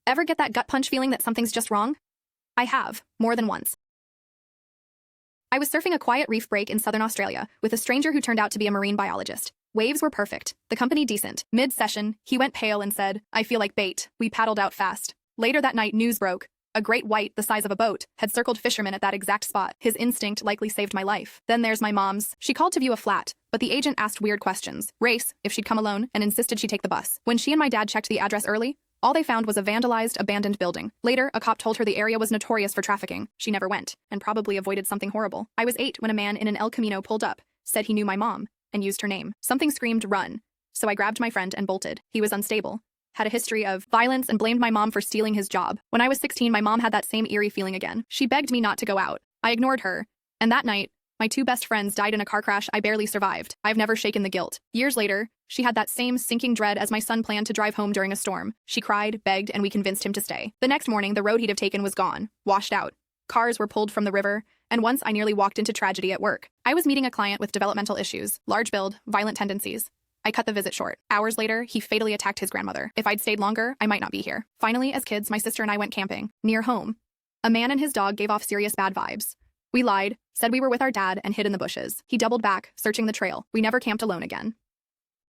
Ever get that gut punch feeling that something's just wrong? I have, more than once. I was surfing a quiet reef break in southern Australia with a stranger who turned out to be a marine biologist. Waves were perfect, the company decent. Mid-session, he went pale and said, "I feel like bait." We paddled out fast. Later that night, news broke. A great white, the size of a boat, had circled fishermen at that exact spot. His instinct likely saved my life. Then there's my mom's. She called to view a flat, but the agent asked weird questions. Race, if she'd come alone, and insisted she take the bus. When she and my dad checked the address early, all they found was a vandalized, abandoned building. Later, a cop told her the area was notorious for trafficking. She never went, and probably avoided something horrible. I was 8 when a man in an El Camino pulled up, said he knew my mom, and used her name. Something screamed, "Run." So I grabbed my friend and bolted. He was unstable, had a history of violence, and blamed my mom for stealing his job. When I was 16, my mom had that same eerie feeling again. She begged me not to go out. I ignored her, and that night, my 2 best friends died in a car crash I barely survived. I've never shaken the guilt. Years later, she had that same sinking dread as my son planned to drive home during a storm. She cried, begged, and we convinced him to stay. The next morning, the road he'd have taken was gone, washed out. Cars were pulled from the river, and once I nearly walked into tragedy at work. I was meeting a client with developmental issues, large build, violent tendencies. I cut the visit short. Hours later, he fatally attacked his grandmother. If I'd stayed longer, I might not be here. Finally, as kids, my sister and I went camping, near home. A man and his dog gave off serious bad vibes. We lied, said we were with our dad, and hid in the bushes. He doubled back, searching the trail. We never camped alone again.